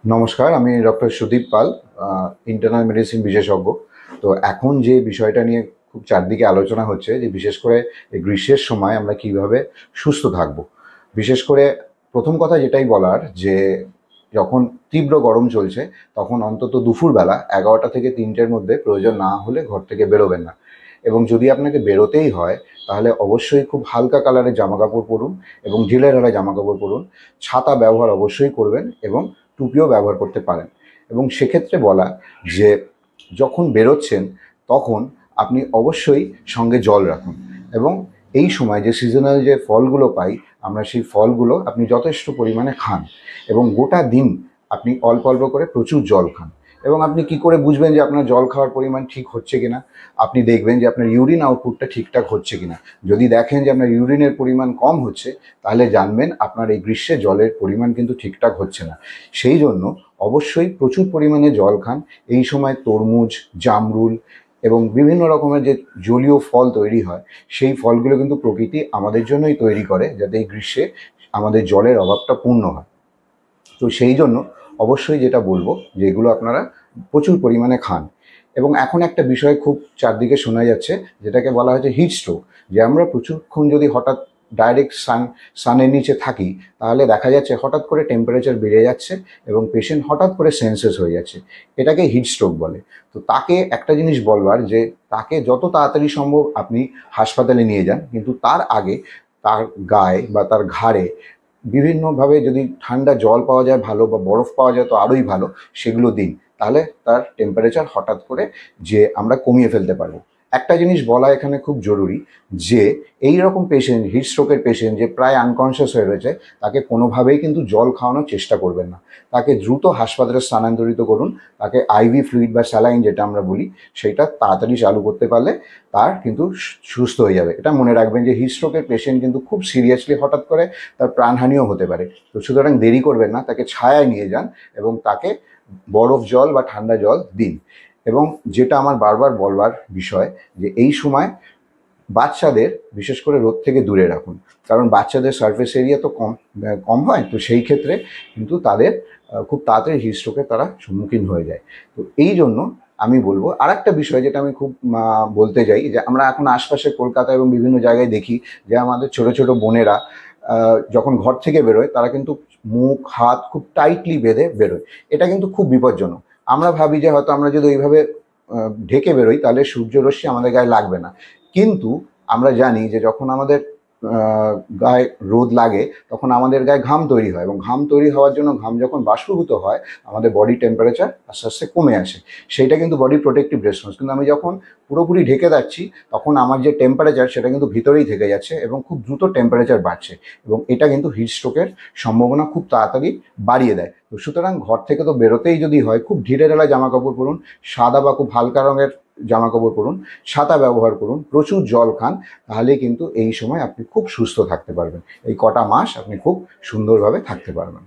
নমস্কার, আমি ডক্টর সুদীপ পাল, internal medicine বিশেষজ্ঞ। তো এখন যে বিষয়টা নিয়ে খুব চারদিকে আলোচনা হচ্ছে যে বিশেষ করে এই গ্রীষ্মের সময় আমরা কিভাবে সুস্থ থাকব। বিশেষ করে প্রথম কথা যেটাই বলার যে যখন তীব্র গরম চলছে তখন অন্তত দুপুরবেলা 11টা থেকে 3টের মধ্যে প্রয়োজন না হলে ঘর থেকে বেরোবেন না। এবং যদি আপনাকে বেরোতেই হয় তাহলে অবশ্যই খুব হালকা কালারের জামাকাপড় পরুন এবং ঢিলেঢালা জামাকাপড় পরুন। ছাতা ব্যবহার অবশ্যই করবেন এবং টুপিও ব্যবহার করতে পারেন। এবং সেক্ষেত্রে বলা যে যখন বেরোচ্ছেন তখন আপনি অবশ্যই সঙ্গে জল রাখুন। এবং এই সময় যে সিজনাল যে ফলগুলো পাই আমরা, সেই ফলগুলো আপনি যথেষ্ট পরিমাণে খান এবং গোটা দিন আপনি অল্প অল্প করে প্রচুর জল খান। এবং আপনি কি করে বুঝবেন যে আপনার জল খাওয়ার পরিমাণ ঠিক হচ্ছে কিনা? আপনি দেখবেন যে আপনার ইউরিন আউটপুটটা ঠিকঠাক হচ্ছে কিনা। যদি দেখেন যে আপনার ইউরিনের পরিমাণ কম হচ্ছে তাহলে জানবেন আপনার এই গ্রীষ্মে জলের পরিমাণ কিন্তু ঠিকঠাক হচ্ছে না। সেই জন্য অবশ্যই প্রচুর পরিমাণে জল খান। এই সময় তরমুজ, জামরুল এবং বিভিন্ন রকমের যে জলীয় ফল তৈরি হয় সেই ফলগুলো কিন্তু প্রকৃতি আমাদের জন্যই তৈরি করে, যাতে এই গ্রীষ্মে আমাদের জলের অভাবটা পূর্ণ হয়। তো সেই জন্য অবশ্যই যেটা বলবো যে এগুলো আপনারা প্রচুর পরিমাণে খান। এবং এখন একটা বিষয় খুব চারদিকে শোনা যাচ্ছে, যেটাকে বলা হচ্ছে হিট স্ট্রোক। যে আমরা প্রচুরক্ষণ যদি হঠাৎ ডাইরেক্ট সানের নিচে থাকি তাহলে দেখা যাচ্ছে হঠাৎ করে টেম্পারেচার বেড়ে যাচ্ছে এবং পেশেন্ট হঠাৎ করে সেন্সেস হয়ে যাচ্ছে। এটাকে হিট স্ট্রোক বলে। তো তাকে একটা জিনিস বলবার যে তাকে যত তাড়াতাড়ি সম্ভব আপনি হাসপাতালে নিয়ে যান, কিন্তু তার আগে তার গায়ে বা তার ঘাড়ে বিভিন্নভাবে যদি ঠান্ডা জল পাওয়া যায় ভালো, বা বরফ পাওয়া যায় তো আরোই ভালো, সেগুলো দিন। তাহলে তার টেম্পারেচার হঠাৎ করে যে আমরা কমিয়ে ফেলতে পারবো। একটা জিনিস বলা এখানে খুব জরুরি, যে এই রকম পেশেন্ট, হিট স্ট্রোকের পেশেন্ট যে প্রায় আনকনশিয়াস হয়ে রয়েছে, তাকে কোনোভাবেই কিন্তু জল খাওয়ানোর চেষ্টা করবেন না। তাকে দ্রুত হাসপাতালে স্থানান্তরিত করুন। তাকে আইভি ফ্লুইড বা স্যালাইন যেটা আমরা বলি সেটা তাড়াতাড়ি চালু করতে পারলে তার কিন্তু সুস্থ হয়ে যাবে। এটা মনে রাখবেন যে হিট স্ট্রোকের পেশেন্ট কিন্তু খুব সিরিয়াসলি হঠাৎ করে তার প্রাণহানিও হতে পারে। তো সুতরাং দেরি করবেন না, তাকে ছায়ায় নিয়ে যান এবং তাকে বরফ জল বা ঠান্ডা জল দিন। এবং যেটা আমার বারবার বলবার বিষয়, যে এই সময় বাচ্চাদের বিশেষ করে রোদ থেকে দূরে রাখুন। কারণ বাচ্চাদের সারফেস এরিয়া তো কম কম হয়, তো সেই ক্ষেত্রে কিন্তু তাদের খুব তাড়াতাড়ি হিট স্ট্রোকের তারা সম্মুখীন হয়ে যায়। তো এই জন্য আমি বলবো আর একটা বিষয় যেটা আমি খুব বলতে চাই, যে আমরা এখন আশপাশে কলকাতা এবং বিভিন্ন জায়গায় দেখি যে আমাদের ছোট ছোট বোনেরা যখন ঘর থেকে বেরোয় তারা কিন্তু মুখ হাত খুব টাইটলি বেঁধে বেরোয়। এটা কিন্তু খুব বিপজ্জনক। আমরা ভাবি যে হয়তো আমরা যদি ওইভাবে ঢেকে বেরোই তাহলে সূর্যরশ্মি আমাদের গায়ে লাগবে না, কিন্তু আমরা জানি যে যখন আমাদের গায়ে রোদ লাগে তখন আমাদের গায়ে ঘাম তৈরি হয়, এবং ঘাম তৈরি হওয়ার জন্য ঘাম যখন বাষ্পীভূত হয় আমাদের বডি টেম্পারেচার আস্তে আস্তে কমে আসে। সেইটা কিন্তু বডি প্রোটেক্টিভ রেসপন্স। কিন্তু আমি যখন পুরোপুরি ঢেকে যাচ্ছি তখন আমার যে টেম্পারেচার সেটা কিন্তু ভিতরেই থেকে যাচ্ছে এবং খুব দ্রুত টেম্পারেচার বাড়ছে, এবং এটা কিন্তু হিট স্ট্রোকের সম্ভাবনা খুব তাড়াতাড়ি বাড়িয়ে দেয়। তো সুতরাং ঘর থেকে তো বেরোতেই যদি হয় খুব ঢিলেঢালা জামা কাপড় পরুন, সাদা বা খুব হালকা রঙের জামা কাপড় পরুন, ছাতা ব্যবহার করুন, প্রচুর জল খান। তাহলে কিন্তু এই সময় আপনি খুব সুস্থ থাকতে পারবেন। এই কটা মাস আপনি খুব সুন্দরভাবে থাকতে পারবেন।